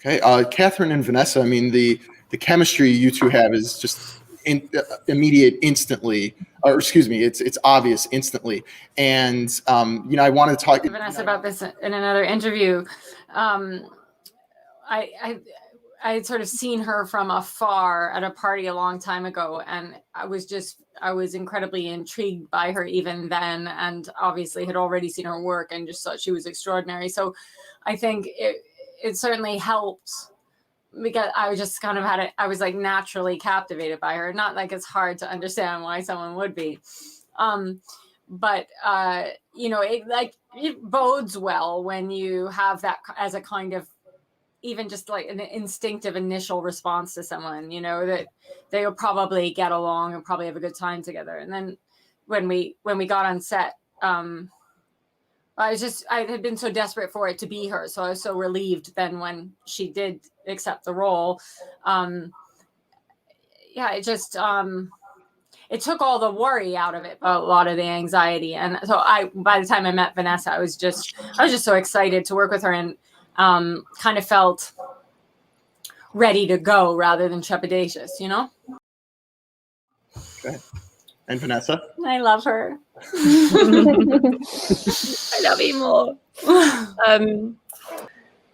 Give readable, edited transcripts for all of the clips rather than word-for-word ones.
Okay, Catherine and Vanessa. I mean, the chemistry you two have is just immediate, instantly. Or excuse me, it's obvious instantly. And I wanted to talk to Vanessa about this in another interview. I had sort of seen her from afar at a party a long time ago, and I was incredibly intrigued by her even then, and obviously had already seen her work and just thought she was extraordinary. So I think it certainly helped, because I was just kind of I was like naturally captivated by her. Not like it's hard to understand why someone would be. But it bodes well when you have that as a kind of, even just like an instinctive initial response to someone, that they'll probably get along and probably have a good time together. And then when we got on set, I had been so desperate for it to be her. So I was so relieved then when she did accept the role. It just, it took all the worry out of it, a lot of the anxiety. And so by the time I met Vanessa, I was just so excited to work with her, and kind of felt ready to go rather than trepidatious, Okay. And Vanessa? I love her. I love you more.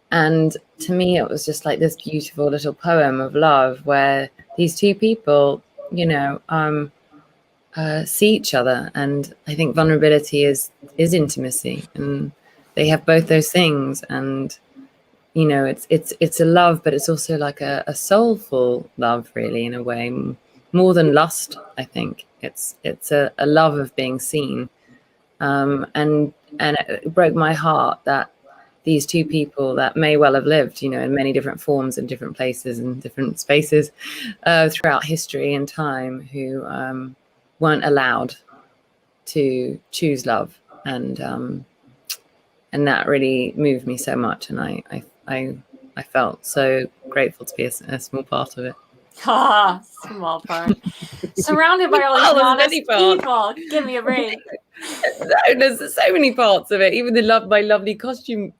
And to me, it was just like this beautiful little poem of love where these two people, see each other. And I think vulnerability is intimacy, and they have both those things. And it's a love, but it's also like a soulful love, really, in a way, more than lust. I think it's a love of being seen, and it broke my heart that these two people that may well have lived, in many different forms and different places and different spaces throughout history and time, who weren't allowed to choose love, and that really moved me so much, and I felt so grateful to be a small part of it. Small part. Surrounded by all these honest people. Give me a break. There's so many parts of it. Even my lovely costume,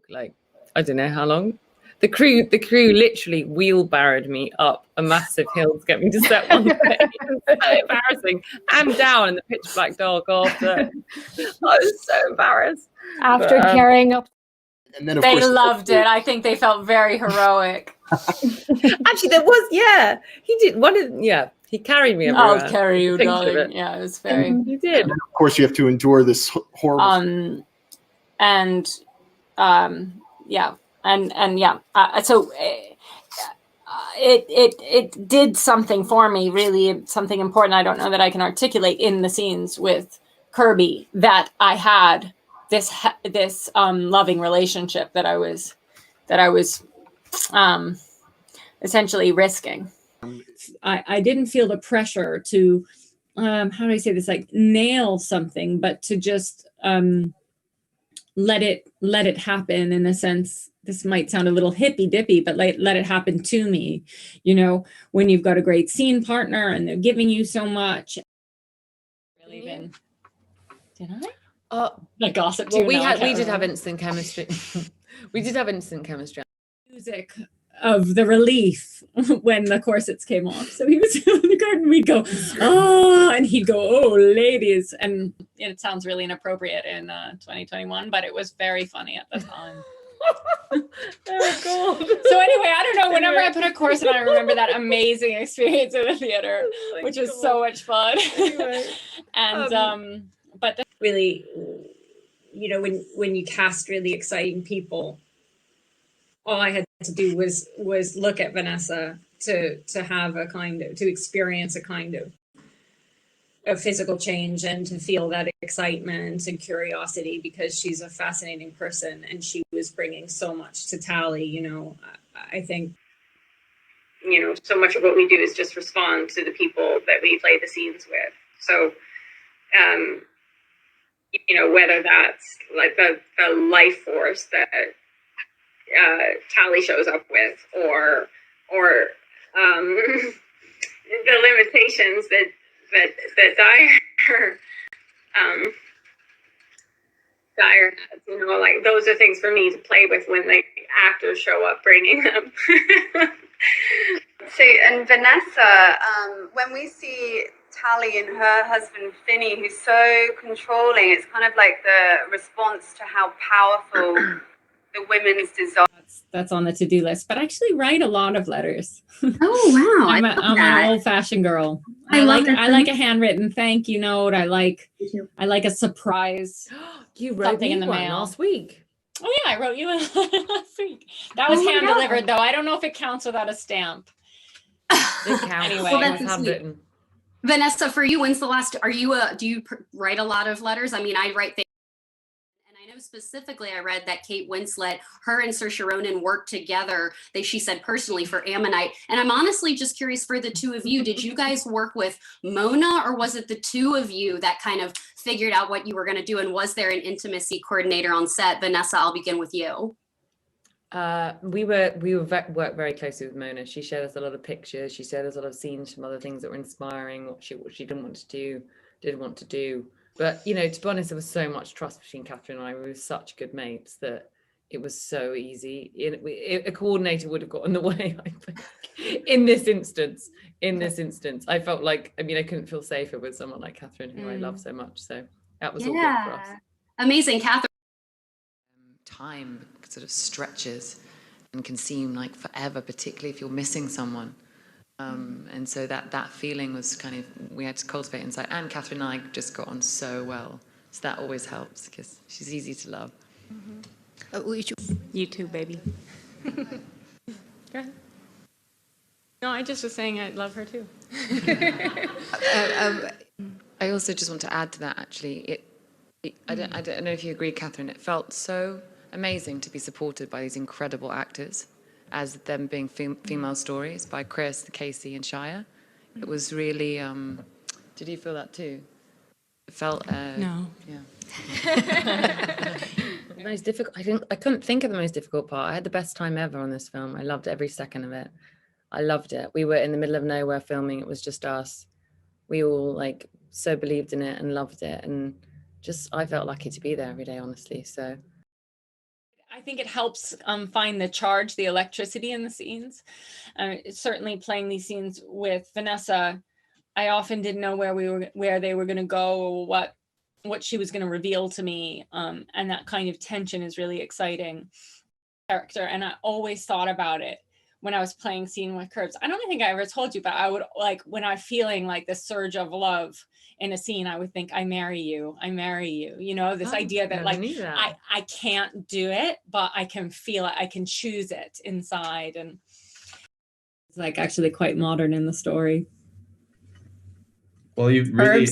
like, I don't know how long. The crew literally wheelbarrowed me up a massive hill to get me to set one day. It was so embarrassing. And down in the pitch black dark after. I was so embarrassed. After carrying up. And then, of they course, loved it. I think they felt very heroic. Actually, there was, he did he carried me everywhere. I'll carry you, darling. Yeah, it was very. He did. And of course, you have to endure this horrible. So it did something for me, really, something important. I don't know that I can articulate in the scenes with Kirby, that I had this loving relationship that I was essentially risking. I didn't feel the pressure to how do I say this, like nail something, but to just let it happen, in a sense. This might sound a little hippy dippy, but let it happen to me. When you've got a great scene partner and they're giving you so much. Really been. Did I? The gossip. Well, we did have instant chemistry. We did have instant chemistry. Music of the relief when the corsets came off. So he was in the garden, we'd go, oh, and he'd go, oh, ladies. And it sounds really inappropriate in 2021, but it was very funny at the time. Oh, God. So anyway, I don't know, whenever I put a corset on, I remember that amazing experience in the theater, which was so much fun. Anyway. And but really, when you cast really exciting people, all I had to do was look at Vanessa to have to experience a kind of physical change, and to feel that excitement and curiosity, because she's a fascinating person and she was bringing so much to Tally. I think so much of what we do is just respond to the people that we play the scenes with. So whether that's like the life force that Tally shows up with, or the limitations that Dyer has, like those are things for me to play with when actors show up bringing them. So, and Vanessa, when we see Tally and her husband Finney, who's so controlling, it's kind of like the response to how powerful the women's desire. That's on the to-do list, but I actually write a lot of letters. Oh wow! I'm an old-fashioned girl. I like a handwritten thank you note. I like a surprise. You wrote something me in the one mail last week. Oh yeah, I wrote you last week. That was hand delivered though. I don't know if it counts without a stamp. It counts. Anyway, Well, it was handwritten. Vanessa, for you, when's the last? Are you do you write a lot of letters? I mean, I write things. I know specifically I read that Kate Winslet, her and Saoirse Ronan worked together, she said personally for Ammonite. And I'm honestly just curious for the two of you, did you guys work with Mona or was it the two of you that kind of figured out what you were going to do? And was there an intimacy coordinator on set? Vanessa, I'll begin with you. We worked very closely with Mona. She showed us a lot of pictures. She showed us a lot of scenes from other things that were inspiring, what she didn't want to do. But, you know, to be honest, there was so much trust between Catherine and I. We were such good mates that it was so easy. A coordinator would have got in the way, I think. In this instance, I felt like, I mean, I couldn't feel safer with someone like Catherine, who I love so much. So that was all good for us. Amazing, Catherine. Time sort of stretches and can seem like forever, particularly if you're missing someone. And so that feeling was kind of, we had to cultivate inside. And Catherine and I just got on so well. So that always helps because she's easy to love. You too, baby. Go ahead. No, I just was saying I love her too. I also just want to add to that, actually. I don't know if you agree, Catherine. It felt so amazing to be supported by these incredible actors, as them being female stories by Chris, Casey, and Shia. It was really. Did you feel that too? It felt. No. Yeah. The most difficult. I couldn't think of the most difficult part. I had the best time ever on this film. I loved every second of it. I loved it. We were in the middle of nowhere filming. It was just us. We all so believed in it and loved it, and I felt lucky to be there every day, honestly. So. I think it helps find the charge, the electricity in the scenes. Certainly playing these scenes with Vanessa, I often didn't know where they were going to go or what she was going to reveal to me. And that kind of tension is really exciting. Character, and I always thought about it when I was playing scene with Curbs. I don't think I ever told you, but I would when I'm feeling like the surge of love in a scene, I would think, I marry you. You know, this idea that I can't do it, but I can feel it. I can choose it inside. And it's actually quite modern in the story. Well, you really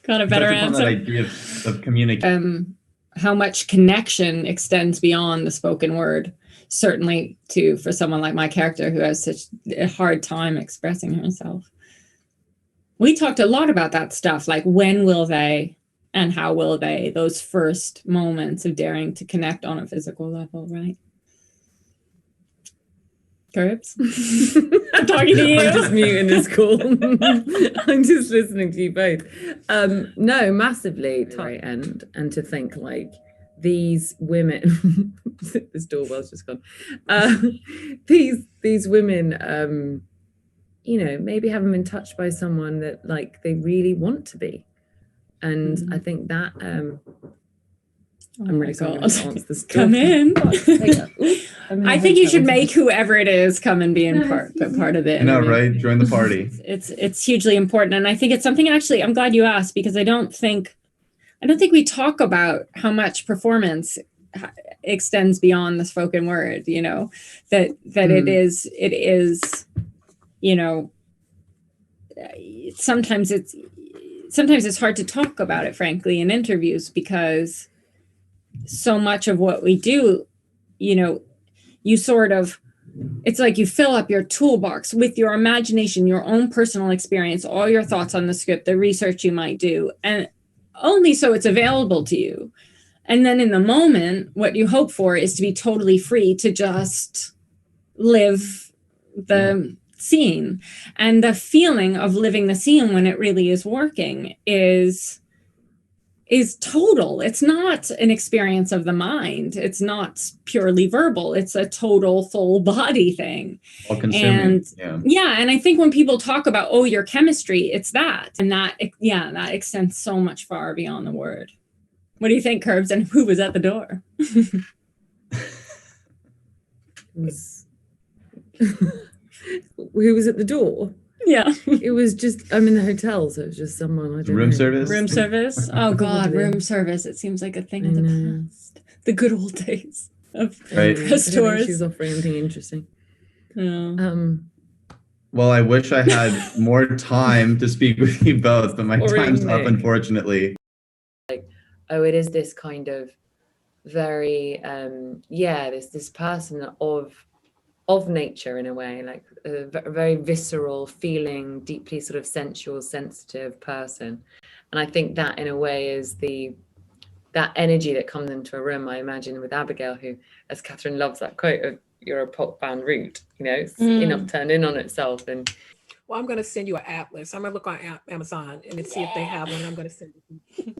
got a better answer. That idea of communication. How much connection extends beyond the spoken word. Certainly for someone like my character who has such a hard time expressing herself. We talked a lot about that stuff, like when will they and how will they, those first moments of daring to connect on a physical level, right? Curbs? I'm talking to you. I'm just muting this call. I'm just listening to you both. No, massively to the right end, and to think these women, this doorbell's just gone. These women, you know, maybe haven't been touched by someone that they really want to be. And I think that I'm really sorry to answer this. Come in. I think you should make whoever it is come and be part of it. I know, right? Join the party. It's hugely important. And I think it's something, actually, I'm glad you asked, because I don't think we talk about how much performance extends beyond the spoken word, you know, that it is, you know, sometimes it's hard to talk about it, frankly, in interviews, because so much of what we do, you know, it's like you fill up your toolbox with your imagination, your own personal experience, all your thoughts on the script, the research you might do, and only so it's available to you. And then in the moment, what you hope for is to be totally free to just live the scene. And the feeling of living the scene when it really is working is is total. It's not an experience of the mind. It's not purely verbal. It's a total full body thing. All consuming. And and I think when people talk about, oh, your chemistry, it's that. And that extends so much far beyond the word. What do you think, Curbs? And who was at the door? Who was at the door? Yeah. It was just, I'm in the hotel, so it was just someone, I don't know. Room service? Room service? Oh, God, Probably. room service. It seems like a thing of the past. The good old days of Right. press I don't know if tours. she was offering anything interesting. Yeah. Well, I wish I had more time to speak with you both, but my time's up, unfortunately. Oh, it is this kind of very, this person of nature in a way, like a very visceral feeling, deeply sort of sensual, sensitive person. And I think that in a way is that energy that comes into a room, I imagine, with Abigail, who, as Katherine loves that quote of, you're a pot-bound root, it's turned in on itself. And well, I'm going to send you an atlas. I'm going to look on Amazon and see if they have one. I'm going to send it.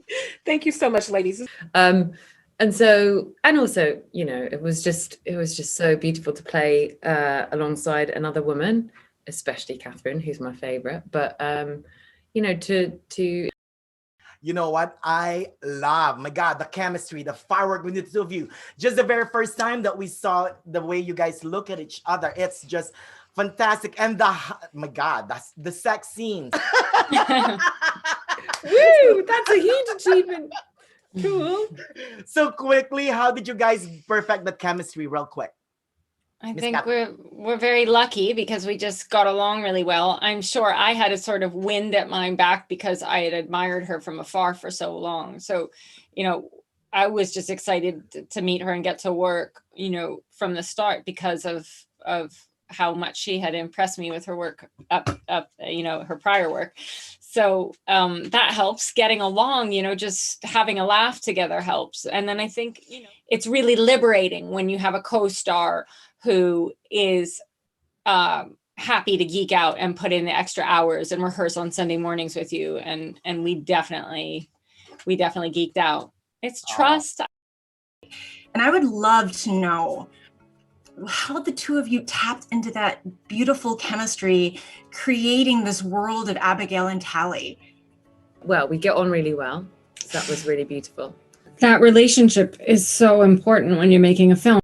Thank you so much, ladies. And so, and also, it was just so beautiful to play alongside another woman, especially Katherine, who's my favorite. But to you know what I love, my God, the chemistry, the firework with the two of you. Just the very first time that we saw the way you guys look at each other, it's just fantastic. And my God, that's the sex scenes. Woo! That's a huge achievement. Cool. So quickly, how did you guys perfect that chemistry real quick? I think we're very lucky because we just got along really well. I'm sure I had a sort of wind at my back because I had admired her from afar for so long. So, I was just excited to meet her and get to work, from the start because of how much she had impressed me with her work up, her prior work. So that helps. Getting along, just having a laugh together helps. And then I think, it's really liberating when you have a co-star who is happy to geek out and put in the extra hours and rehearse on Sunday mornings with you. And we definitely geeked out. It's trust. And I would love to know how the two of you tapped into that beautiful chemistry, creating this world of Abigail and Tally. Well, we get on really well. So that was really beautiful. That relationship is so important when you're making a film.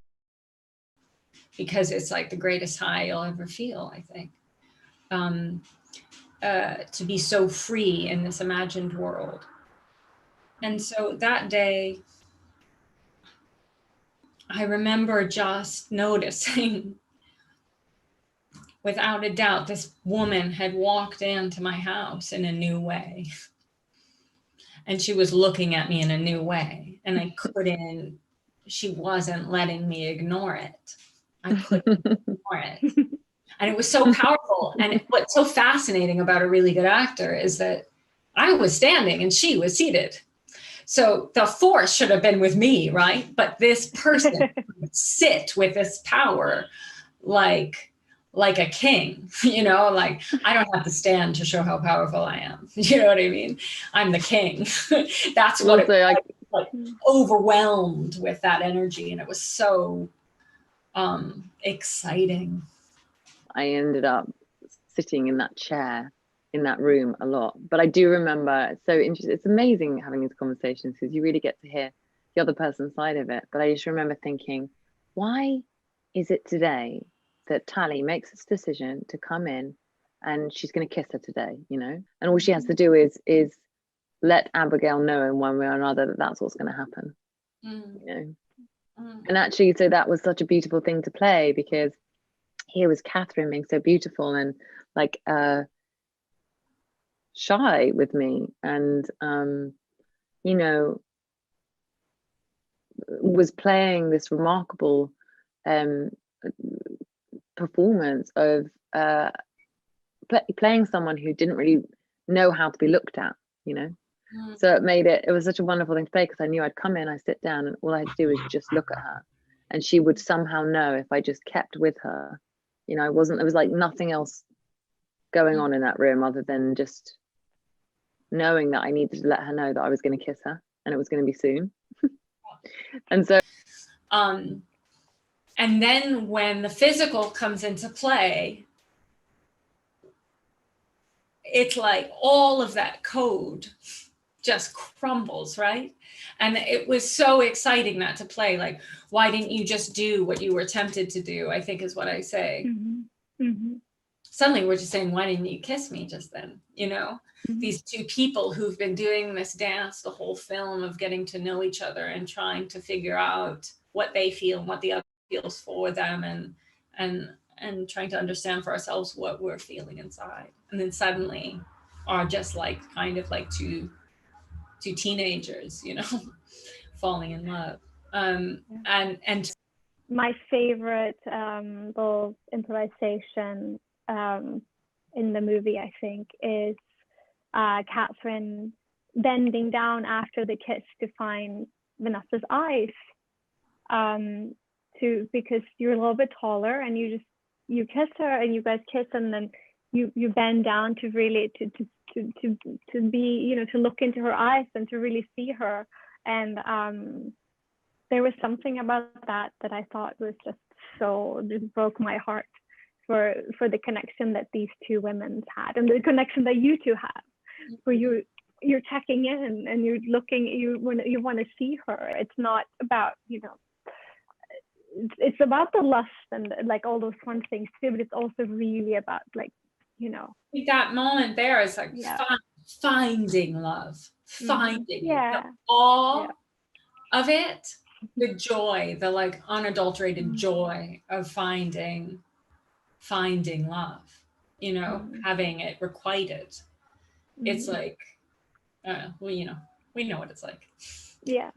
Because it's like the greatest high you'll ever feel, I think. To be so free in this imagined world. And so that day, I remember just noticing, without a doubt, this woman had walked into my house in a new way. And she was looking at me in a new way. And she wasn't letting me ignore it. I couldn't ignore it. And it was so powerful. And what's so fascinating about a really good actor is that I was standing and she was seated. So the force should have been with me, right? But this person would sit with this power like a king, like I don't have to stand to show how powerful I am. You know what I mean? I'm the king. That's what it was, like overwhelmed with that energy. And it was so exciting. I ended up sitting in that chair in that room a lot, but I do remember, it's so interesting. It's amazing having these conversations because you really get to hear the other person's side of it. But I just remember thinking, why is it today that Tally makes this decision to come in and she's going to kiss her today, and all she has to do is let Abigail know in one way or another that that's what's going to happen. And actually, so that was such a beautiful thing to play, because here was Katherine being so beautiful and like shy with me, and was playing this remarkable performance of playing someone who didn't really know how to be looked at, So it was such a wonderful thing to play, because I knew I'd come in, I sit down, and all I had to do was just look at her, and she would somehow know if I just kept with her. There was like nothing else going on in that room other than just knowing that I needed to let her know that I was going to kiss her, and it was going to be soon. And so and then when the physical comes into play, it's like all of that code just crumbles, right? And it was so exciting that to play. Like, why didn't you just do what you were tempted to do, I think is what I say. Mm-hmm. Mm-hmm. Suddenly we're just saying, why didn't you kiss me just then? You know, Mm-hmm. these two people who've been doing this dance the whole film of getting to know each other and trying to figure out what they feel and what the other feels for them, and trying to understand for ourselves what we're feeling inside. And then suddenly are just like kind of like two teenagers, you know, falling in love. And my favorite little improvisation in the movie, I think, is Catherine bending down after the kiss to find Vanessa's eyes, because you're a little bit taller, and you kiss her, and you guys kiss, and then you bend down to really to be, you know, to look into her eyes and to really see her. And there was something about that I thought was just broke my heart for the connection that these two women had, and the connection that you two have, where you're checking in and you're looking, you want to see her. It's not about, you know, it's about the lust and like all those fun things too, but it's also really about, like, you know, that moment there is like finding love, finding the awe of it, the joy, the like unadulterated joy of finding love, you know, having it requited. It's like, well, you know, we know what it's like. Yeah.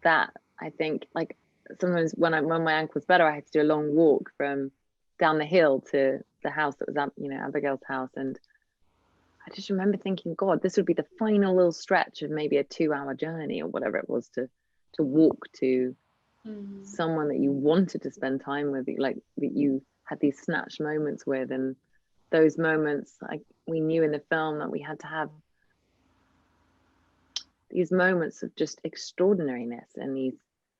that, I think, like, sometimes when my ankle was better, I had to do a long walk from down the hill to the house that was, you know, Abigail's house. And I just remember thinking, God, this would be the final little stretch of maybe a 2-hour journey or whatever it was to walk to someone that you wanted to spend time with, like that you had these snatched moments with. And those moments, like, we knew in the film that we had to have these moments of just extraordinariness in these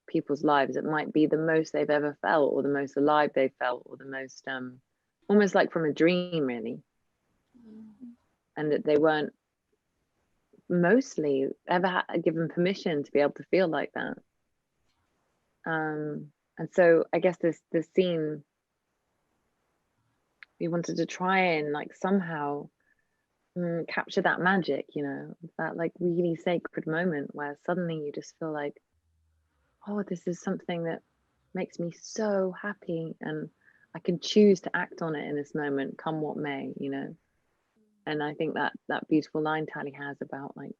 people's lives. It might be the most they've ever felt, or the most alive they've felt, or the most almost like from a dream, really. And that they weren't mostly ever given permission to be able to feel like that. And so I guess this scene, we wanted to try and like somehow capture that magic, you know, that like really sacred moment where suddenly you just feel like, oh, this is something that makes me so happy, and I can choose to act on it in this moment, come what may, you know. And I think that beautiful line Tally has about, like,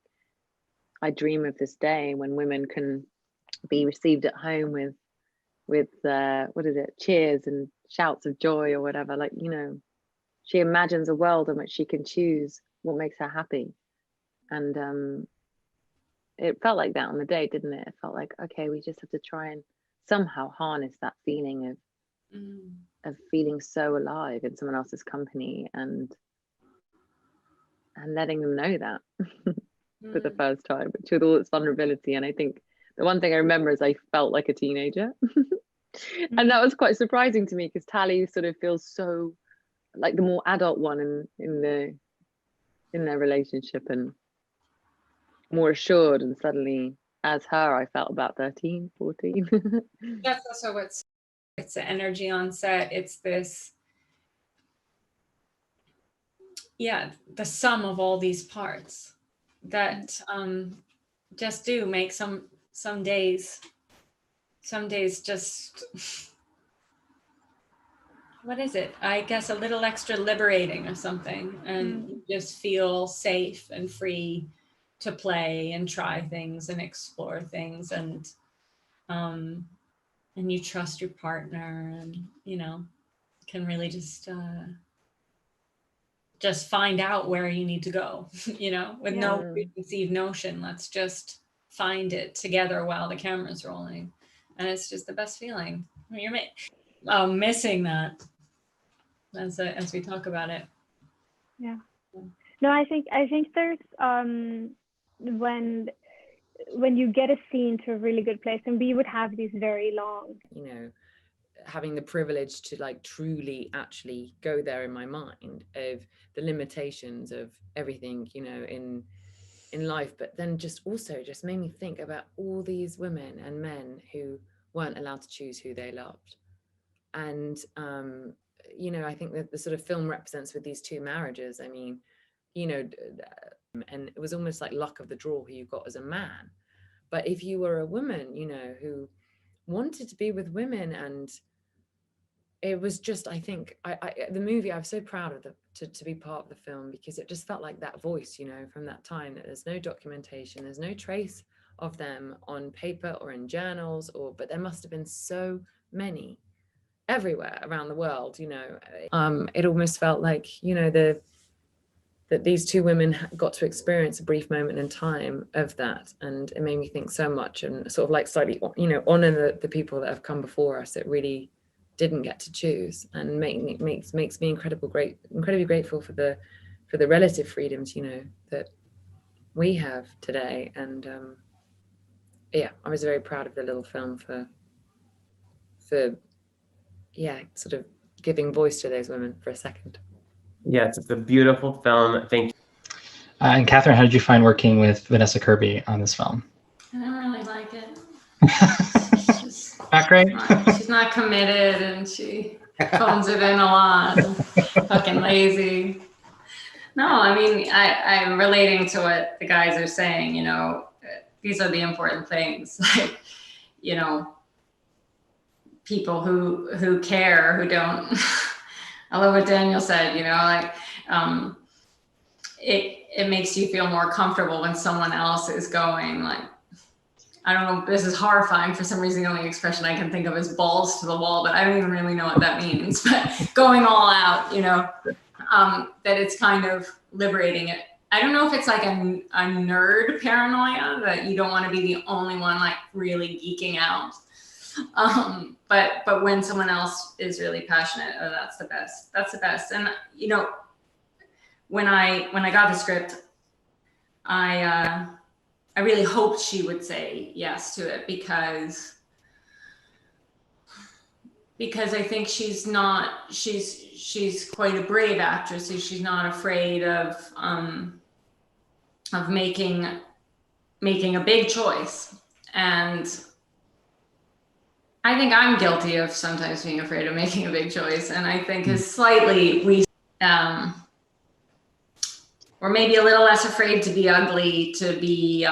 I dream of this day when women can be received at home with what is it, cheers and shouts of joy or whatever. Like, you know, she imagines a world in which she can choose what makes her happy. And it felt like that on the day, didn't it? It felt like, okay, we just have to try and somehow harness that feeling of feeling so alive in someone else's company, and letting them know that for the first time, which with all its vulnerability. And I think the one thing I remember is I felt like a teenager. And that was quite surprising to me, because Tally sort of feels so like the more adult one in their relationship, and more assured. And suddenly, as her, I felt about 13, 14. That's also it's the energy on set. It's this, the sum of all these parts that just do make some days just, what is it? I guess a little extra liberating or something, and you just feel safe and free to play and try things and explore things, and you trust your partner, and, you know, can really just find out where you need to go, you know, with no preconceived notion. Let's just find it together while the camera's rolling. And it's just the best feeling. I mean, you're missing that as we talk about it. Yeah. No, I think there's when you get a scene to a really good place, and we would have these very long, you know, having the privilege to like truly actually go there in my mind of the limitations of everything, you know, in life, but then just also just made me think about all these women and men who weren't allowed to choose who they loved. And you know, I think that the sort of film represents with these two marriages, I mean, you know, and it was almost like luck of the draw who you got as a man. But if you were a woman, you know, who wanted to be with women, and it was just, I think, the movie, I'm so proud of to be part of the film, because it just felt like that voice, you know, from that time, that there's no documentation, there's no trace of them on paper or in journals, but there must have been so many everywhere around the world, you know. It almost felt like, you know, that these two women got to experience a brief moment in time of that, and it made me think so much, and sort of like slightly, you know, honor the people that have come before us that really didn't get to choose, and makes me incredibly grateful for the relative freedoms, you know, that we have today. And yeah, I was very proud of the little film for yeah, sort of giving voice to those women for a second. Yes, it's a beautiful film. Thank you. And Katherine, how did you find working with Vanessa Kirby on this film? I don't really like it. Not great? She's not committed, and she phones it in a lot. Fucking lazy. No, I mean, I'm relating to what the guys are saying, you know, these are the important things. Like, you know, people who care, who don't. I love what Daniel said, you know, like, it makes you feel more comfortable when someone else is going, like, I don't know, this is horrifying. For some reason, the only expression I can think of is balls to the wall, but I don't even really know what that means. But going all out, you know, that it's kind of liberating it. I don't know if it's like a nerd paranoia that you don't want to be the only one like really geeking out. But when someone else is really passionate, oh, that's the best. That's the best. And you know, when I got the script, I really hoped she would say yes to it, because I think she's quite a brave actress. So she's not afraid of making a big choice. And I think I'm guilty of sometimes being afraid of making a big choice. And I think is slightly we're maybe a little less afraid to be ugly, to be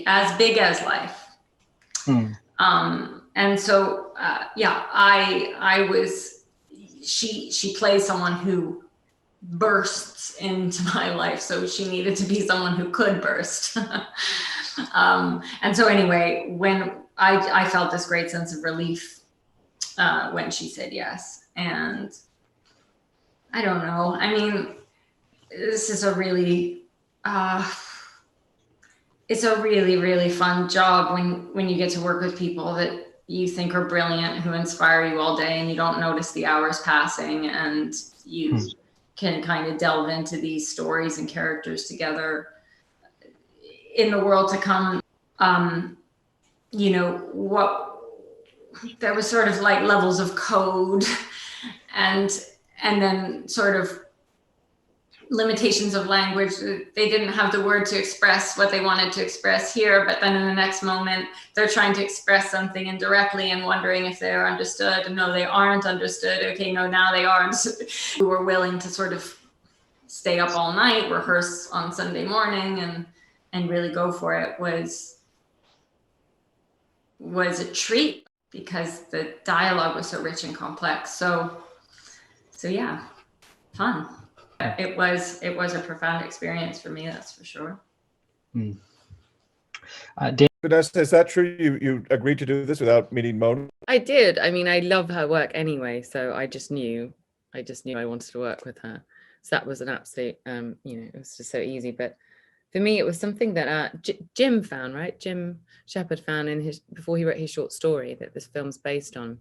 as big as life. And so, yeah, she plays someone who bursts into my life. So she needed to be someone who could burst. And so anyway, when I felt this great sense of relief when she said yes. And I don't know. I mean, this is a really, it's a really, really fun job when you get to work with people that you think are brilliant, who inspire you all day, and you don't notice the hours passing, and you can kind of delve into these stories and characters together in the world to come. You know, there was sort of like levels of code and then sort of limitations of language. They didn't have the word to express what they wanted to express here, but then in the next moment, they're trying to express something indirectly and wondering if they're understood. And no, they aren't understood. Okay, no, now they are. We were willing to sort of stay up all night, rehearse on Sunday morning, and really go for it was a treat, because the dialogue was so rich and complex. So yeah, fun. It was a profound experience for me, that's for sure. Vanessa, is that true? You agreed to do this without meeting Mona? I did. I mean, I love her work anyway, so I just knew I wanted to work with her. So that was an absolute, you know, it was just so easy. But for me, it was something that Jim found, right? Jim Shepard found before he wrote his short story that this film's based on.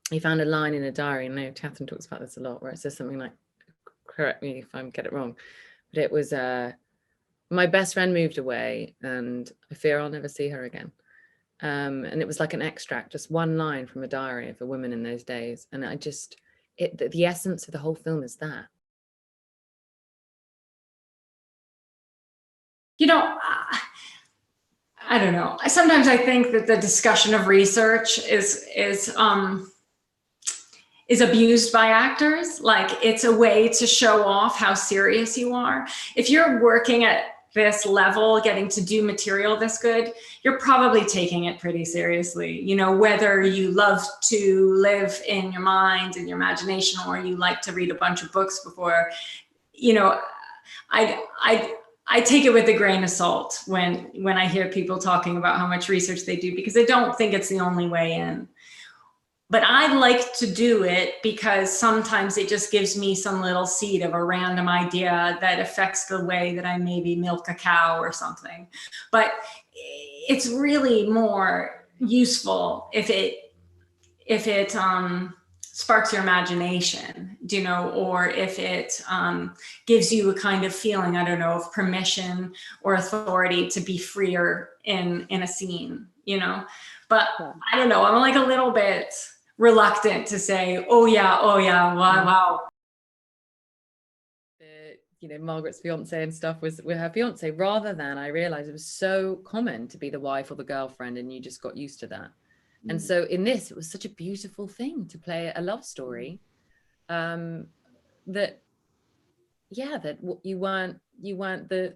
He found a line in a diary, and I know Katherine talks about this a lot, where it says something like, correct me if I get it wrong, but it was my best friend moved away and I fear I'll never see her again. And it was like an extract, just one line from a diary of a woman in those days. And I just, the essence of the whole film is that. You know, I don't know. Sometimes I think that the discussion of research is abused by actors. Like, it's a way to show off how serious you are. If you're working at this level, getting to do material this good, you're probably taking it pretty seriously. You know, whether you love to live in your mind and your imagination, or you like to read a bunch of books before, you know, I take it with a grain of salt when I hear people talking about how much research they do, because I don't think it's the only way in. But I like to do it because sometimes it just gives me some little seed of a random idea that affects the way that I maybe milk a cow or something. But it's really more useful if it sparks your imagination, you know, or if it gives you a kind of feeling, I don't know, of permission or authority to be freer in a scene, you know. But I don't know, I'm like a little bit reluctant to say, oh yeah, wow. You know, Margaret's fiance and stuff was with her fiance, rather than, I realized it was so common to be the wife or the girlfriend, and you just got used to that. And so in this, it was such a beautiful thing to play a love story, that you weren't the,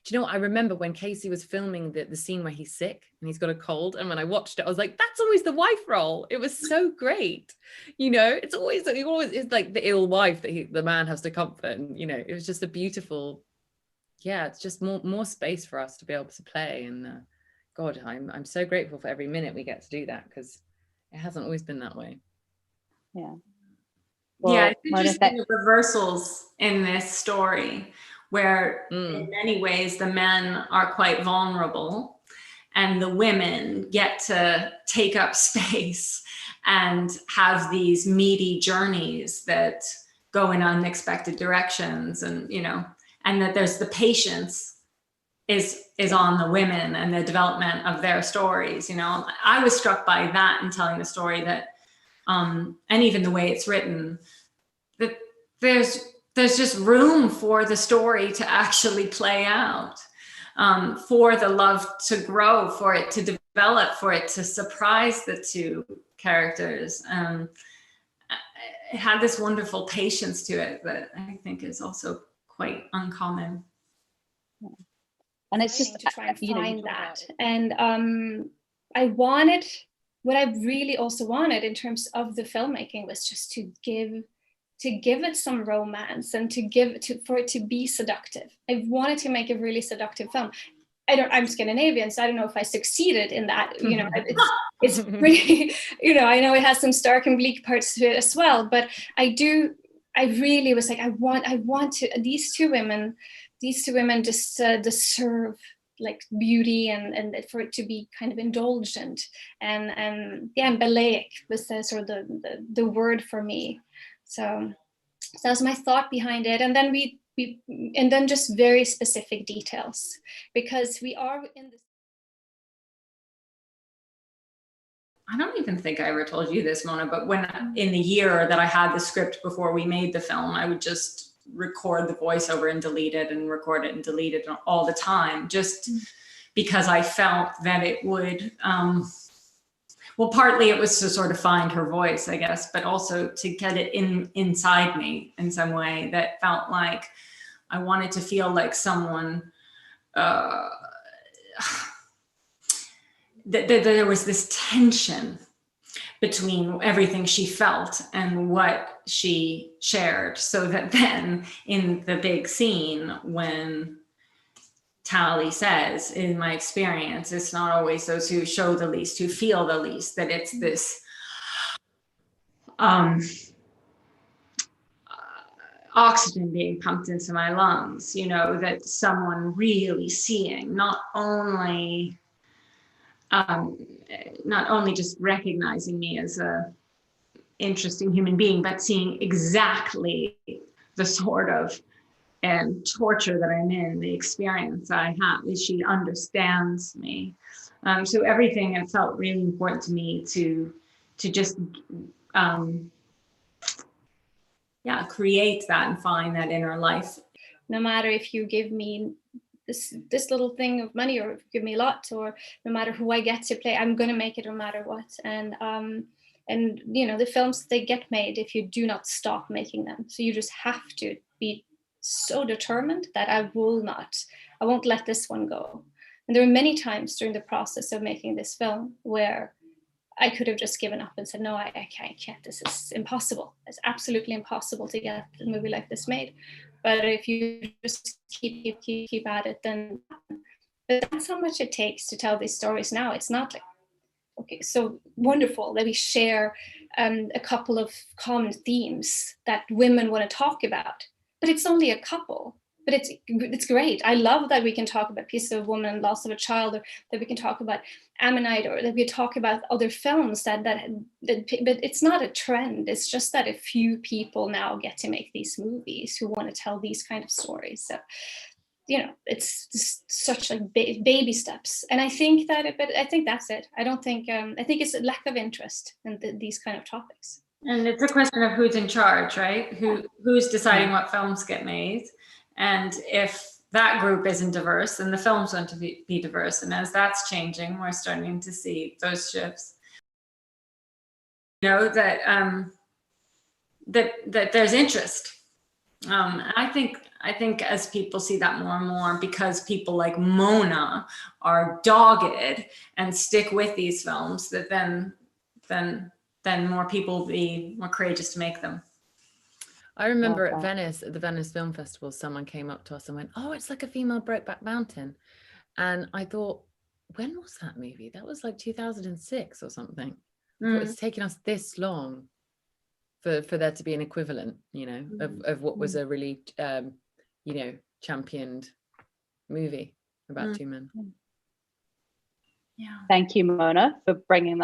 do you know what? I remember when Casey was filming the scene where he's sick and he's got a cold, and when I watched it, I was like, that's always the wife role. It was so great. You know, it's always like the ill wife that the man has to comfort. And, you know, it was just a beautiful, it's just more space for us to be able to play. And God, I'm so grateful for every minute we get to do that, because it hasn't always been that way. Yeah. Well, it's interesting the reversals in this story, where in many ways the men are quite vulnerable and the women get to take up space and have these meaty journeys that go in unexpected directions, and, you know, and that there's the patience is on the women and the development of their stories. You know, I was struck by that in telling the story, that and even the way it's written, that there's just room for the story to actually play out, for the love to grow, for it to develop, for it to surprise the two characters. It had this wonderful patience to it that I think is also quite uncommon. And it's just to try and find that. And I wanted, what I really also wanted in terms of the filmmaking was just to give it some romance and for it to be seductive. I wanted to make a really seductive film. I'm Scandinavian, so I don't know if I succeeded in that. You know, it's pretty, you know, I know it has some stark and bleak parts to it as well, but I really was like, I want to, these two women just deserve like beauty and for it to be kind of indulgent and emblematic was the sort of the word for me. So that was my thought behind it. And then and then just very specific details, because we are in this. I don't even think I ever told you this, Mona, but when in the year that I had the script before we made the film, I would just record the voiceover and delete it and record it and delete it all the time, just because I felt that it would, well, partly it was to sort of find her voice, I guess, but also to get it inside me in some way that felt like I wanted to feel like someone, that there was this tension between everything she felt and what she shared, so that then in the big scene when Tally says, in my experience, it's not always those who show the least who feel the least, that it's this oxygen being pumped into my lungs, you know, that someone really seeing, not only just recognizing me as a interesting human being, but seeing exactly the sort of torture that I'm in, the experience I have, is she understands me. So everything, it felt really important to me to just create that and find that inner life. No matter if you give me this little thing of money, or give me a lot, or no matter who I get to play, I'm gonna make it no matter what. And you know, the films, they get made if you do not stop making them. So you just have to be so determined that I won't let this one go. And there were many times during the process of making this film where I could have just given up and said, no, I can't, this is impossible. It's absolutely impossible to get a movie like this made. But if you just keep at it, then that's how much it takes to tell these stories now. It's not like, okay, so wonderful that we share a couple of common themes that women want to talk about, but it's only a couple. But it's great. I love that we can talk about Piece of a Woman, Loss of a Child, or that we can talk about Ammonite, or that we talk about other films that but it's not a trend. It's just that a few people now get to make these movies who want to tell these kind of stories. So, you know, it's just such like baby steps. And I think but I think that's it. I don't think, I think it's a lack of interest in these kind of topics. And it's a question of who's in charge, right? Who's deciding what films get made? And if that group isn't diverse, then the films want to be diverse. And as that's changing, we're starting to see those shifts. You know, that that there's interest. I think as people see that more and more, because people like Mona are dogged and stick with these films, that then more people will be more courageous to make them. I remember at Venice, at the Venice Film Festival, someone came up to us and went, oh, it's like a female Brokeback Mountain. And I thought, when was that movie? That was like 2006 or something. It's taken us this long for there to be an equivalent, you know, of what was a really, you know, championed movie about two men. Yeah. Thank you, Mona, for bringing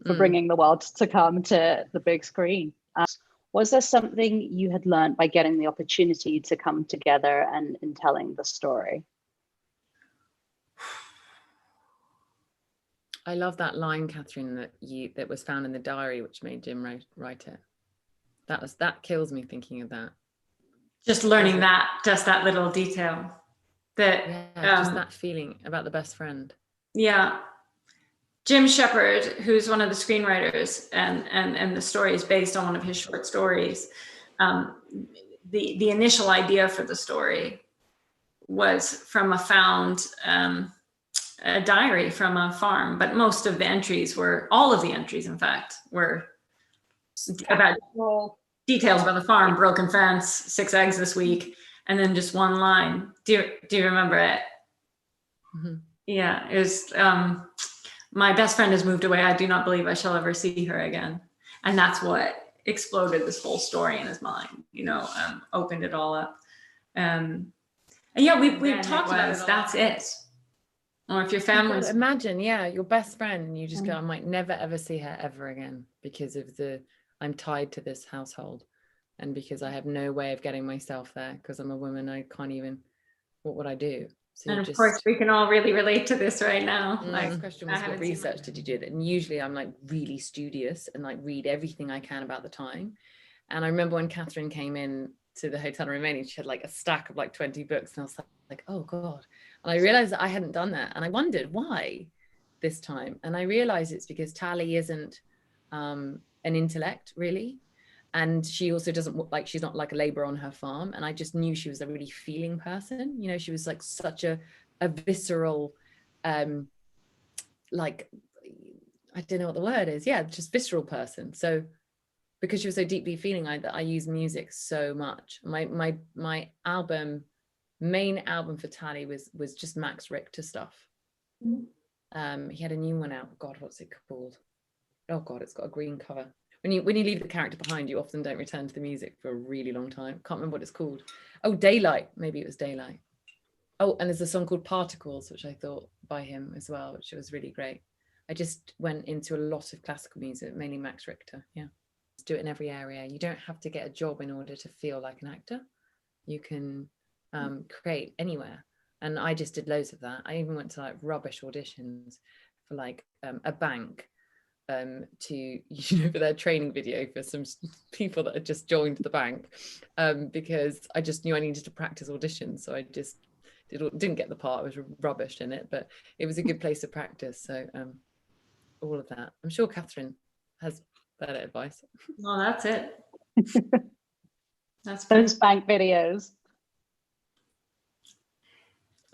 bringing the world to come to the big screen. Was there something you had learned by getting the opportunity to come together and in telling the story? I love that line, Catherine, that was found in the diary, which made Jim write it. That kills me thinking of that. Just learning just that little detail. Just that feeling about the best friend. Yeah. Jim Shepard, who's one of the screenwriters, and the story is based on one of his short stories. The initial idea for the story was from a diary from a farm, but most of the entries all of the entries, in fact, were about details about the farm: broken fence, 6 eggs this week, and then just one line. Do you remember it? Mm-hmm. Yeah, it was. My best friend has moved away. I do not believe I shall ever see her again. And that's what exploded this whole story in his mind, you know, opened it all up. And yeah, we've talked about this. That's it. Or if your family's... Imagine, your best friend, and you just go, I might never, ever see her ever again because of I'm tied to this household. And because I have no way of getting myself there because I'm a woman, I can't even, what would I do? So and of course, we can all really relate to this right now. Next question was, what research did you do? And usually I'm like really studious and like read everything I can about the time. And I remember when Catherine came in to the hotel in Romania, she had like a stack of like 20 books. And I was like, oh God. And I realized that I hadn't done that. And I wondered why this time. And I realized it's because Tally isn't an intellect really. And she also doesn't like, she's not like a laborer on her farm. And I just knew she was a really feeling person. You know, she was like such a visceral, like, I don't know what the word is. Yeah, just visceral person. So because she was so deeply feeling, I use music so much. My main album for Tally was just Max Richter stuff. He had a new one out. God, what's it called? Oh God, it's got a green cover. When you leave the character behind, you often don't return to the music for a really long time. Can't remember what it's called. Oh, Daylight. Maybe it was Daylight. Oh, and there's a song called Particles, which I thought by him as well, which was really great. I just went into a lot of classical music, mainly Max Richter. Yeah. do it in every area. You don't have to get a job in order to feel like an actor. You can create anywhere. And I just did loads of that. I even went to like rubbish auditions for like a bank to, for their training video for some people that had just joined the bank, because I just knew I needed to practice auditions. So I just didn't get the part. I was rubbish in it, but it was a good place to practice. So all of that. I'm sure Katherine has better advice. Well, that's it. That's those bank videos.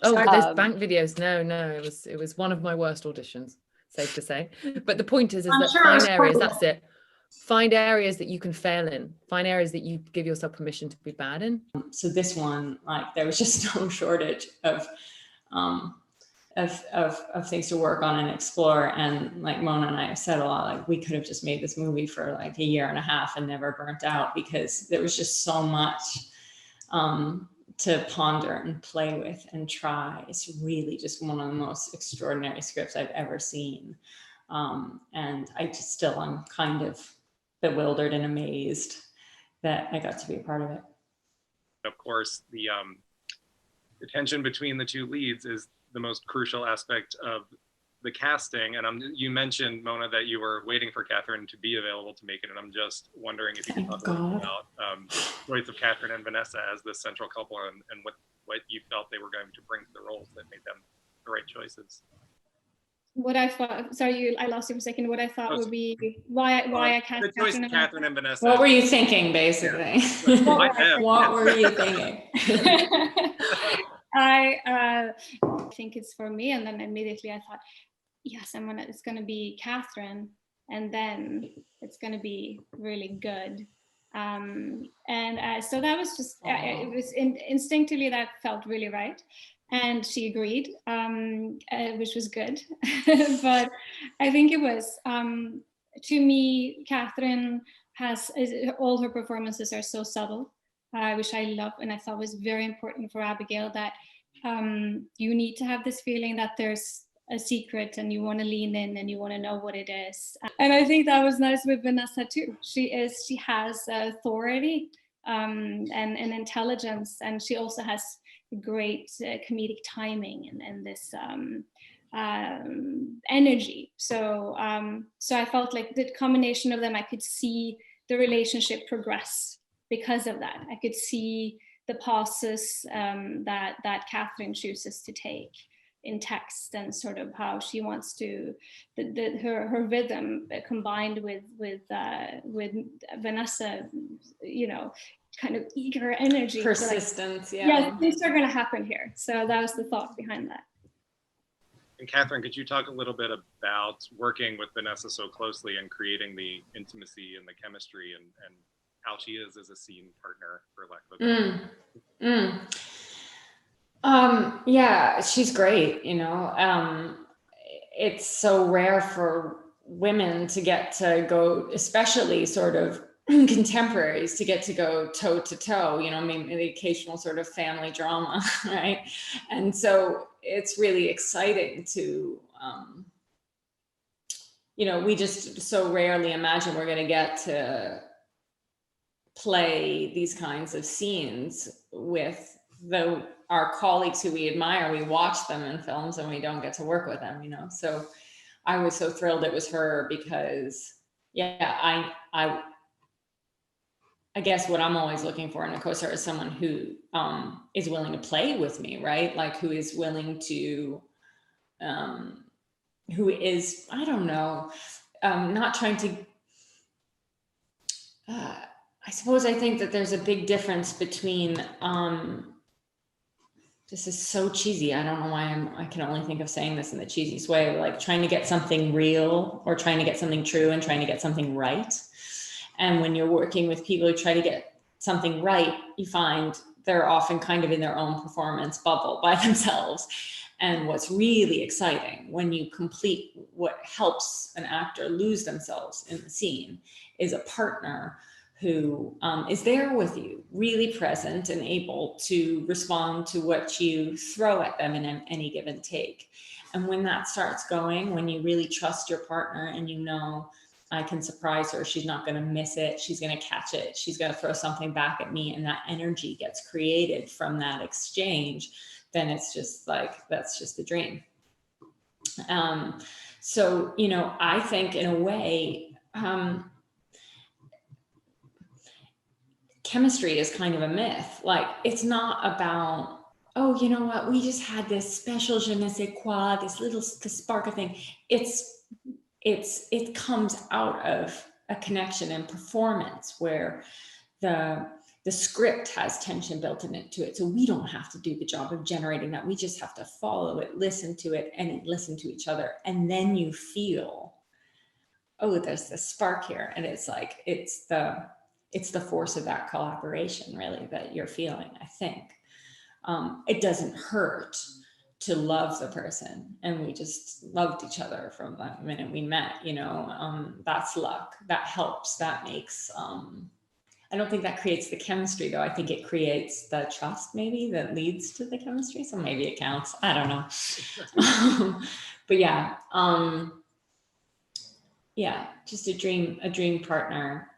Oh, but those bank videos, no, it was one of my worst auditions, safe to say. But the point is that find areas, that's it. Find areas that you can fail in. Find areas that you give yourself permission to be bad in. So this one, like, there was just no shortage of things to work on and explore. And like Mona and I have said a lot, like we could have just made this movie for like a year and a half and never burnt out, because there was just so much to ponder and play with and try. It's really just one of the most extraordinary scripts I've ever seen. And I just still am kind of bewildered and amazed that I got to be a part of it. Of course, the tension between the two leads is the most crucial aspect of the casting. And you mentioned, Mona, that you were waiting for Katherine to be available to make it. And I'm just wondering if you can talk a little about choice of Katherine and Vanessa as the central couple, and what you felt they were going to bring to the roles that made them the right choices. What I thought, sorry, I lost you for a second. What I thought would be why I cast the choice of Katherine and Vanessa. What were you thinking, basically? Yeah. What were you thinking? I think it's for me, and then immediately I thought, yes, it's going to be Katherine, and then it's going to be really good. So that was just, it was instinctively that felt really right. And she agreed, which was good. But I think it was, to me, Katherine all her performances are so subtle, which I love, and I thought was very important for Abigail, that you need to have this feeling that there's a secret and you want to lean in and you want to know what it is. And I think that was nice with Vanessa too. She has authority and intelligence, and she also has great comedic timing and this energy. So I felt like the combination of them, I could see the relationship progress because of that. I could see the pauses that Katherine chooses to take in text, and sort of how she wants to her rhythm combined with Vanessa, kind of eager energy, persistence. So yeah, things are going to happen here. So that was the thought behind that. And Katherine, could you talk a little bit about working with Vanessa so closely and creating the intimacy and the chemistry, and how she is as a scene partner, for lack of a better word? Yeah, she's great. It's so rare for women to get to go, especially sort of contemporaries, to get to go toe to toe, the occasional sort of family drama, right? And so it's really exciting to, we just so rarely imagine we're going to get to play these kinds of scenes with our colleagues who we admire. We watch them in films and we don't get to work with them, So I was so thrilled it was her, because I guess what I'm always looking for in a co-star is someone who is willing to play with me, right? Like who is willing to, who is, I don't know, not trying to, I suppose I think that there's a big difference between, this is so cheesy. I don't know why I can only think of saying this in the cheesiest way, like trying to get something real or trying to get something true and trying to get something right. And when you're working with people who try to get something right, you find they're often kind of in their own performance bubble by themselves. And what's really exciting when you complete what helps an actor lose themselves in the scene is a partner who is there with you, really present and able to respond to what you throw at them in any given take. And when that starts going, when you really trust your partner and I can surprise her. She's not going to miss it. She's going to catch it. She's going to throw something back at me, and that energy gets created from that exchange. Then it's just like, that's just a dream. So, you know, I think in a way, chemistry is kind of a myth. Like, it's not about, oh, you know what, we just had this special je ne sais quoi, this little spark of thing. It comes out of a connection and performance where the script has tension built into it. So we don't have to do the job of generating that. We just have to follow it, listen to it, and listen to each other. And then you feel, oh, there's this spark here. And it's like, it's the force of that collaboration, really, that you're feeling, I think. It doesn't hurt to love the person. And we just loved each other from the minute we met, you know. That's luck. That helps. That makes, I don't think that creates the chemistry, though. I think it creates the trust, maybe, that leads to the chemistry. So maybe it counts. I don't know. But yeah, yeah, just a dream partner.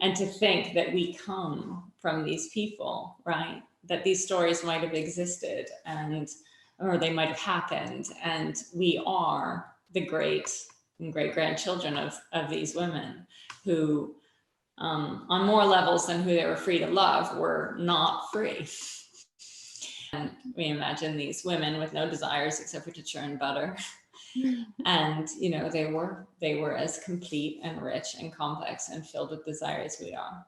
And to think that we come from these people, right? That these stories might have existed, or they might have happened, and we are the great grandchildren of these women who, on more levels than who they were free to love, were not free. And we imagine these women with no desires except for to churn butter. And, you know, they were as complete and rich and complex and filled with desire as we are.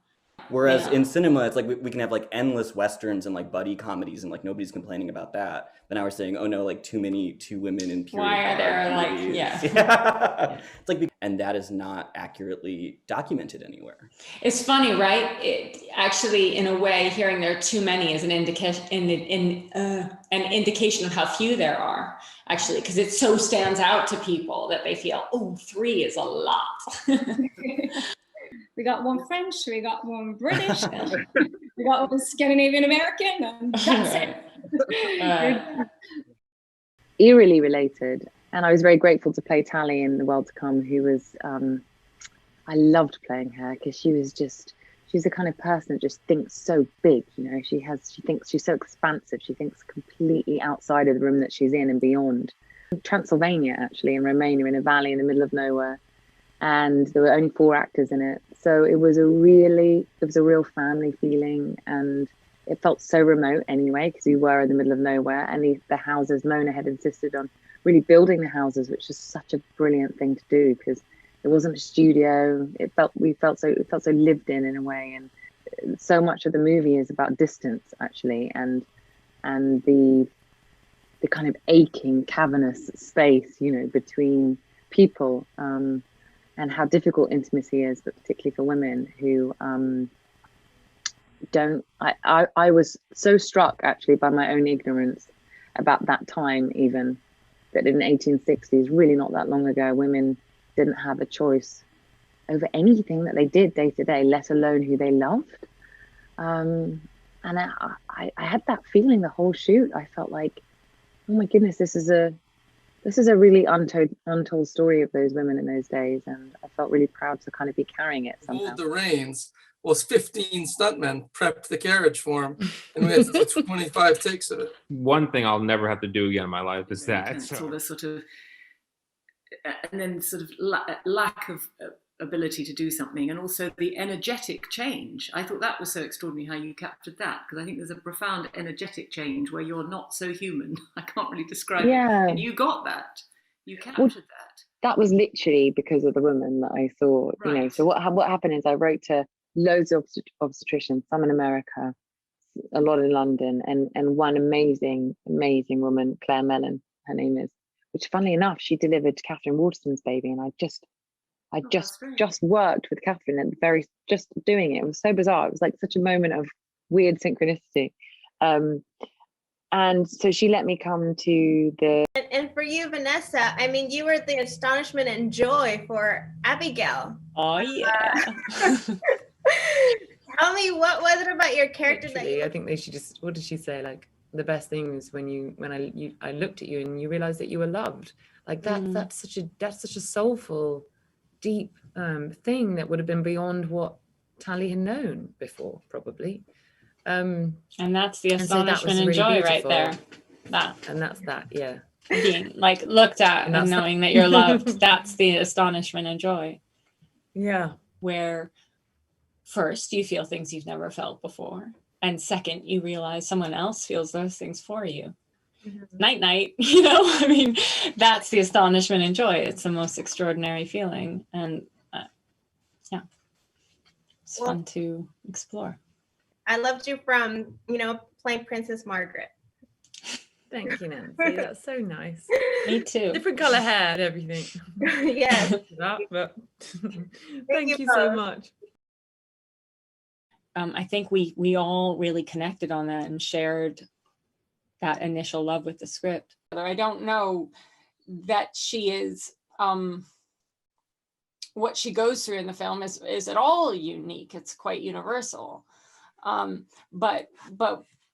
Whereas in cinema, it's like we can have like endless Westerns and like buddy comedies and like nobody's complaining about that. But now we're saying, oh no, like two women in period. Why are there like, movies. yeah. It's like, and that is not accurately documented anywhere. It's funny, right? It actually, in a way, hearing there are too many is an indication, an indication of how few there are, actually, because it so stands out to people that they feel, oh, 3 is a lot. We got one French, we got one British, we got one Scandinavian American, and that's it. Eerily related. And I was very grateful to play Tally in The World to Come, who was, I loved playing her because she's the kind of person that just thinks so big, you know. She thinks she's so expansive. She thinks completely outside of the room that she's in and beyond. Transylvania, actually, in Romania, in a valley in the middle of nowhere. And there were only 4 actors in it. So it was a real family feeling, and it felt so remote anyway, because we were in the middle of nowhere. And the houses, Mona had insisted on really building the houses, which is such a brilliant thing to do, because it wasn't a studio. It felt so lived in a way. And so much of the movie is about distance, actually, and the kind of aching, cavernous space, you know, between people. And how difficult intimacy is, but particularly for women who don't. I was so struck actually by my own ignorance about that time, even that in the 1860s, really not that long ago, women didn't have a choice over anything that they did day to day, let alone who they loved. And I had that feeling the whole shoot. I felt like, oh my goodness, this is a really untold story of those women in those days, and I felt really proud to kind of be carrying it somehow. Hold the reins was 15 stuntmen prepped the carriage for him, and we had to do 25 takes of it. One thing I'll never have to do again in my life is that. So the sort of, and then sort of lack of ability to do something, and also the energetic change. I thought that was so extraordinary how you captured that, because I think there's a profound energetic change where you're not so human. I can't really describe it. And you got that. You captured that. That was literally because of the women that I saw, you know. So what happened is I wrote to loads of obstetricians, some in America, a lot in London, and one amazing woman, Claire Mellon, her name is, which funnily enough, she delivered Katherine Waterston's baby, and I just worked with Katherine and just doing it. It was so bizarre. It was like such a moment of weird synchronicity. And so she let me come to the... And for you, Vanessa, I mean, you were the astonishment and joy for Abigail. Oh, yeah. Tell me, what was it about your character Literally, I think they should just, what did she say? Like, the best thing is when I looked at you and you realized that you were loved. Like that's such a soulful, deep thing that would have been beyond what Tally had known before, probably. And that's the and so that was astonishment and really joy right beautiful. there. That. And that's that, yeah. Being like looked at and knowing that you're loved. That's the astonishment and joy. Yeah. Where first you feel things you've never felt before. And second, you realize someone else feels those things for you. Night, night, you know, I mean, that's the astonishment and joy. It's the most extraordinary feeling. And yeah, it's fun to explore. I loved you from, you know, playing Princess Margaret. Thank you, Nancy. That's so nice. Me too. Different color hair and everything. Yes. Thank you so much. I think we all really connected on that and shared that initial love with the script. I don't know that she is, what she goes through in the film is at all unique. It's quite universal. But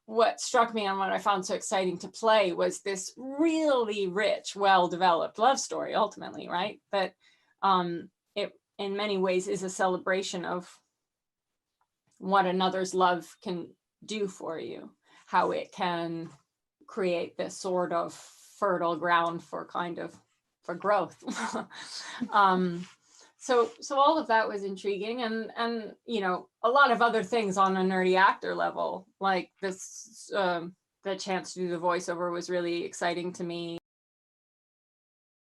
what struck me and what I found so exciting to play was this really rich, well-developed love story, ultimately, right? That it in many ways is a celebration of what another's love can do for you, how it can create this sort of fertile ground for for growth. So all of that was intriguing, and you know, a lot of other things on a nerdy actor level, like this, the chance to do the voiceover was really exciting to me.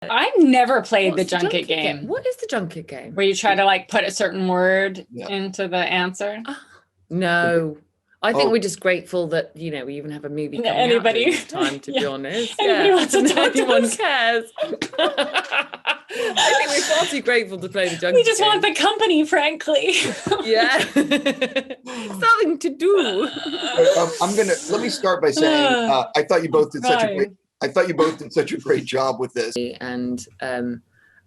I've never played the junket game. What is the junket game? Where you try to like put a certain word into the answer. No. I think we're just grateful that, you know, we even have a movie coming out during this time, to be honest. Anybody wants to talk to anyone us? cares. I think we're far too grateful to play the junket We just game. want the company, frankly. Yeah. Something to do. Let me start by saying I thought you both did such a great job with this. And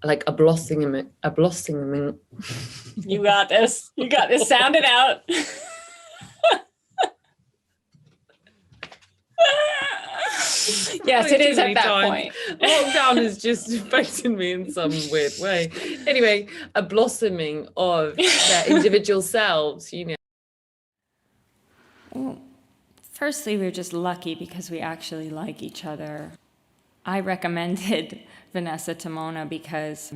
like a blossoming. You got this. You got this. Sound it out. Yes, it is at that point. Lockdown has just affected me in some weird way. Anyway, a blossoming of their individual selves, you know. Well, firstly, we're just lucky because we actually like each other. I recommended Vanessa to Mona because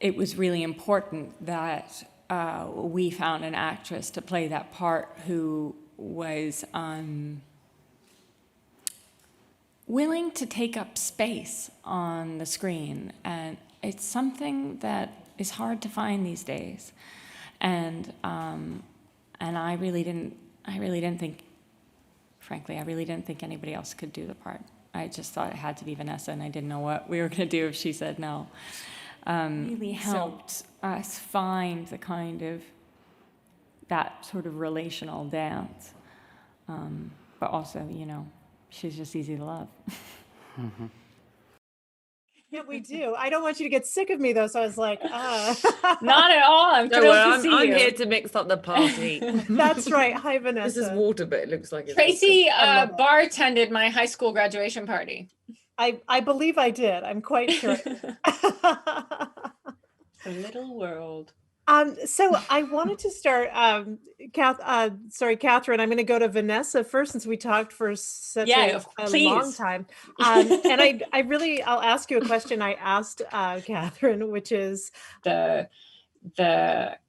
it was really important that we found an actress to play that part who was willing to take up space on the screen, and it's something that is hard to find these days. And I really didn't think, frankly, I really didn't think anybody else could do the part. I just thought it had to be Vanessa, and I didn't know what we were going to do if she said no. Really helped us find the kind of that sort of relational dance, but also, you know, she's just easy to love. Yeah, we do. I don't want you to get sick of me, though. So I was like, not at all. I'm Don't thrilled worry, to see I'm you. here to mix up the party. That's right. Hi, Vanessa. This is water, but it looks like it's Tracy bartended my high school graduation party. I believe I did. I'm quite sure. A little world. So I wanted to start, Catherine, I'm going to go to Vanessa first, since we talked for such a long time. And I'll ask you a question I asked Catherine, which is the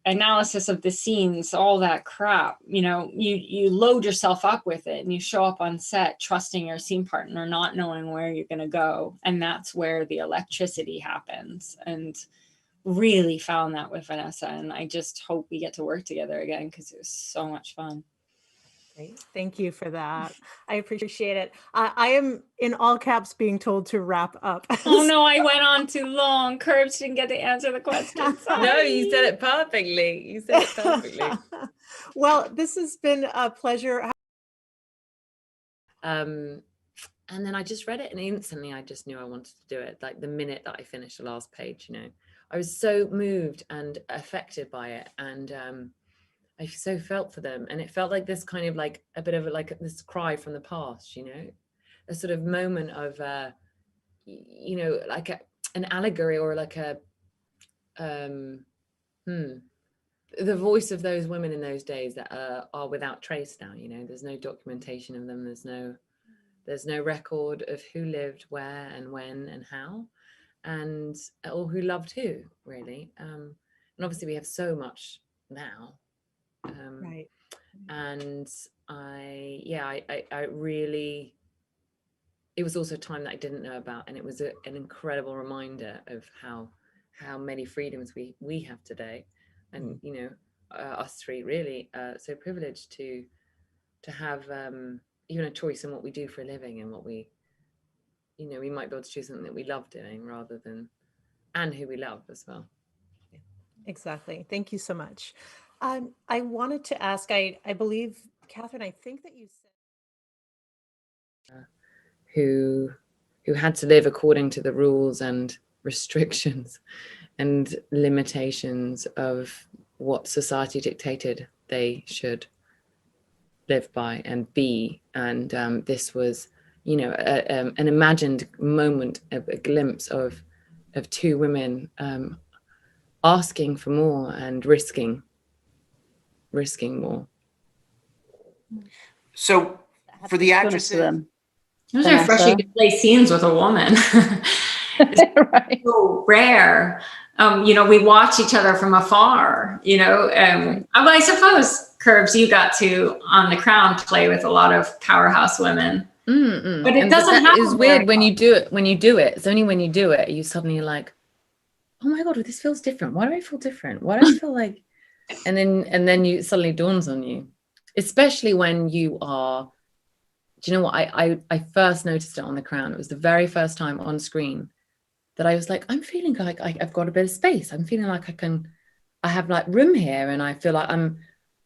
analysis of the scenes, all that crap. You know, you load yourself up with it, and you show up on set trusting your scene partner, not knowing where you're going to go, and that's where the electricity happens. And really found that with Vanessa, and I just hope we get to work together again because it was so much fun. Great. Thank you for that. I appreciate it. I am in all caps being told to wrap up. Oh no, I went on too long. Curbs didn't get to answer the question. No, you said it perfectly. You said it perfectly. Well, this has been a pleasure. And then I just read it, and instantly I just knew I wanted to do it. Like the minute that I finished the last page, you know, I was so moved and affected by it, and I so felt for them, and it felt like this kind of like a bit of like this cry from the past, you know, a sort of moment of you know, like an allegory or like a the voice of those women in those days that are without trace now. You know, there's no documentation of them. There's no record of who lived where and when and how, and or who loved who, really. And obviously we have so much now. Right. And I really, it was also a time that I didn't know about, and it was an incredible reminder of how many freedoms we have today. And you know, us three really so privileged to have even a choice in what we do for a living, and what we, you know, we might be able to choose something that we love doing rather than, and who we love as well. Yeah. Exactly. Thank you so much. I wanted to ask, I believe, Katherine, I think that you said who had to live according to the rules and restrictions and limitations of what society dictated they should live by and be. And this was, you know, an imagined moment, a glimpse of two women asking for more and risking more. So for the actresses, it was refreshing to play scenes with a woman. It's right. So rare. You know, we watch each other from afar, you know. Well, I suppose, Curbs, you got to, on The Crown, play with a lot of powerhouse women. But it doesn't happen. It's weird when you do it. It's only when you do it, you suddenly like, oh my God, this feels different. Why do I feel different? Why do I feel like, and then you suddenly dawns on you, especially when you are, do you know what? I first noticed it on The Crown. It was the very first time on screen that I was like, I'm feeling like I've got a bit of space. I'm feeling like I have like room here, and I feel like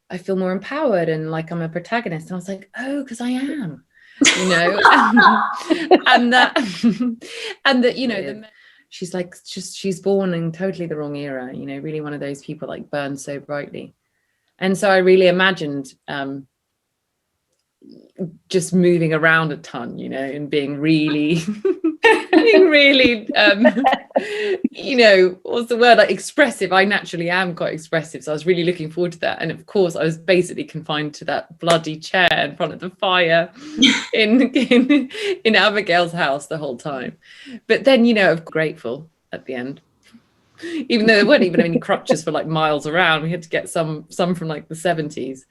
I feel more empowered and like I'm a protagonist. And I was like, oh, because I am, you know, and that, you know, she's like, she's born in totally the wrong era, you know, really one of those people like burned so brightly. And so I really imagined just moving around a ton, you know, and being really you know, what's the word, like expressive. I naturally am quite expressive, so I was really looking forward to that. And of course I was basically confined to that bloody chair in front of the fire in Abigail's house the whole time. But then, you know, I'm grateful at the end, even though there weren't even any crutches for like miles around. We had to get some from like the 70s.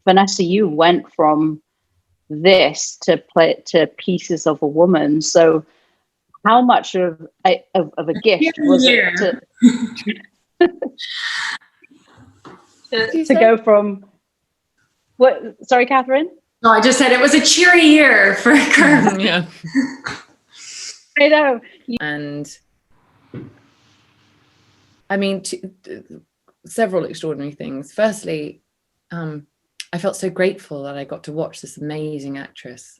Vanessa, you went from this to Pieces of a Woman. So how much of a gift was it to go from what? Sorry, Katherine? No, I just said it was a cheery year for Kirby. Yeah. I know. And I mean, several extraordinary things. Firstly, I felt so grateful that I got to watch this amazing actress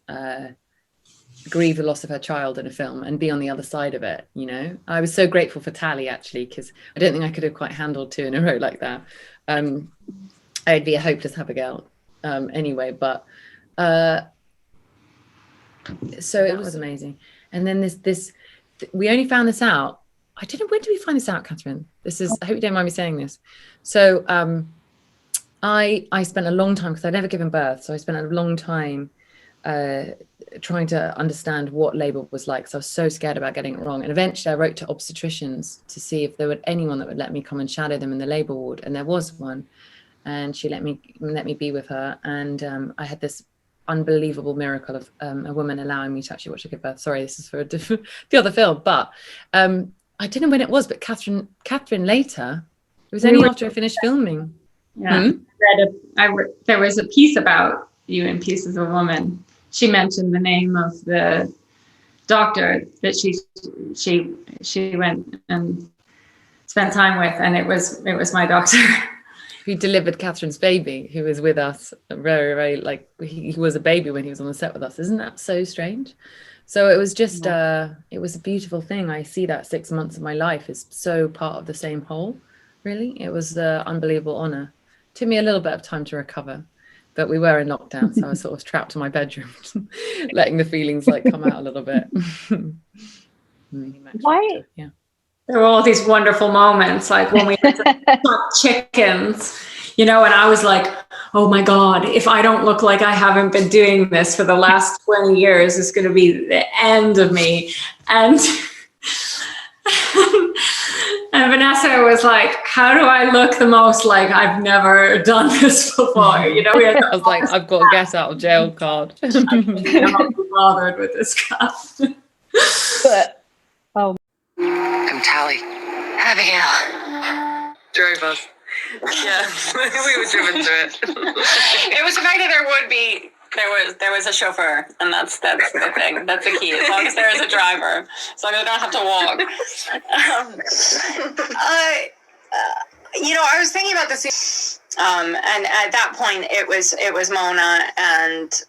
grieve the loss of her child in a film and be on the other side of it, you know. I was so grateful for Tally, actually, because I don't think I could have quite handled two in a row like that. I'd be a hopeless Abigail anyway, but so it was amazing. And then this we only found this out, I don't know, when did we find this out, Katherine? This is, I hope you don't mind me saying this. So I spent a long time, because I'd never given birth, so I spent a long time trying to understand what labor was like. So I was so scared about getting it wrong. And eventually I wrote to obstetricians to see if there was anyone that would let me come and shadow them in the labor ward. And there was one, and she let me be with her. And I had this unbelievable miracle of a woman allowing me to actually watch her give birth. Sorry, this is for the other film, but I don't know when it was, but Katherine later, it was only after I finished filming. Yeah, there was a piece about you in Pieces of a Woman. She mentioned the name of the doctor that she went and spent time with, and it was my doctor who delivered Catherine's baby, who was with us very, very, like, he was a baby when he was on the set with us. Isn't that so strange? So it was just it was a beautiful thing. I see that 6 months of my life is so part of the same whole, really. It was an unbelievable honor. Took me a little bit of time to recover, but we were in lockdown, so I was sort of trapped in my bedroom, letting the feelings like come out a little bit. Why? Yeah. There were all these wonderful moments, like when we had to cook chickens, and I was like, oh my God, if I don't look like I haven't been doing this for the last 20 years, it's going to be the end of me. And and Vanessa was like, how do I look the most like I've never done this before? I was like, I've got a get out of jail card. I cannot be bothered with this stuff. But Come tally. Abigail drove us. Yeah, we were driven to it. It was the fact that there was a chauffeur, and that's the thing. That's the key. As long as there is a driver, as long as I don't have to walk. I was thinking about this, and at that point, it was Mona and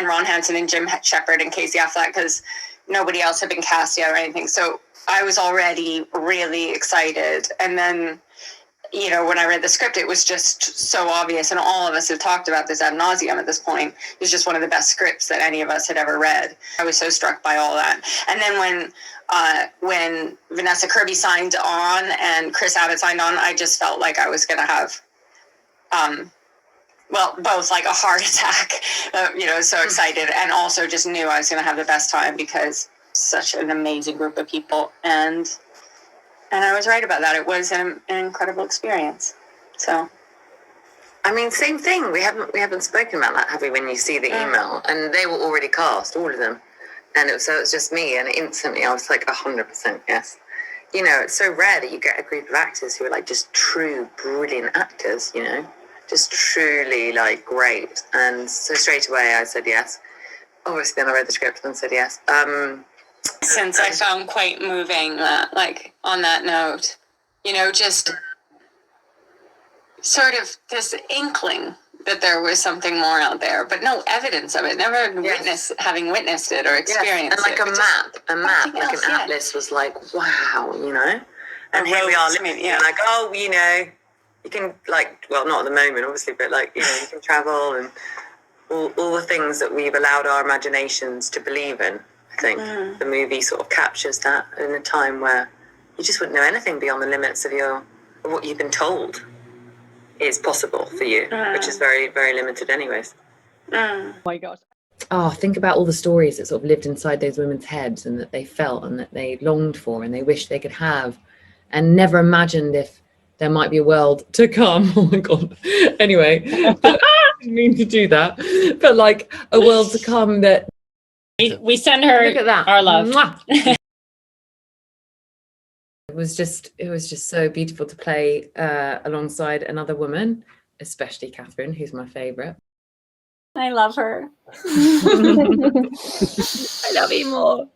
Ron Hansen and Jim Shepard and Casey Affleck, because nobody else had been cast yet or anything. So I was already really excited, and then, when I read the script, it was just so obvious, and all of us have talked about this ad nauseum at this point. It's just one of the best scripts that any of us had ever read. I was so struck by all that. And then when Vanessa Kirby signed on and Chris Abbott signed on, I just felt like I was going to have, both like a heart attack, so excited, and also just knew I was going to have the best time, because such an amazing group of people. And I was right about that. It was an incredible experience. So, I mean, same thing. We haven't spoken about that, have we? When you see the email, and they were already cast, all of them, and it was just me, and instantly I was like 100% yes. It's so rare that you get a group of actors who are like just true brilliant actors. Just truly like great, and so straight away I said yes. Obviously, then I read the script and said yes. Since I found quite moving that, like, on that note, just sort of this inkling that there was something more out there, but no evidence of it. Never having witnessed it or experienced it. And like a map, like an atlas was like, wow, And here we are living, like, you can, like, well, not at the moment, obviously, but like, you can travel, and all the things that we've allowed our imaginations to believe in. I think the movie sort of captures that in a time where you just wouldn't know anything beyond the limits of what you've been told is possible for you, which is very, very limited anyways. Oh my God. Oh, think about all the stories that sort of lived inside those women's heads, and that they felt, and that they longed for, and they wished they could have, and never imagined if there might be a world to come. Oh my God. Anyway, I didn't mean to do that, but like a world to come that we send her look at that. Our love. It was just so beautiful to play alongside another woman, especially Katherine, who's my favorite. I love her. I love you more.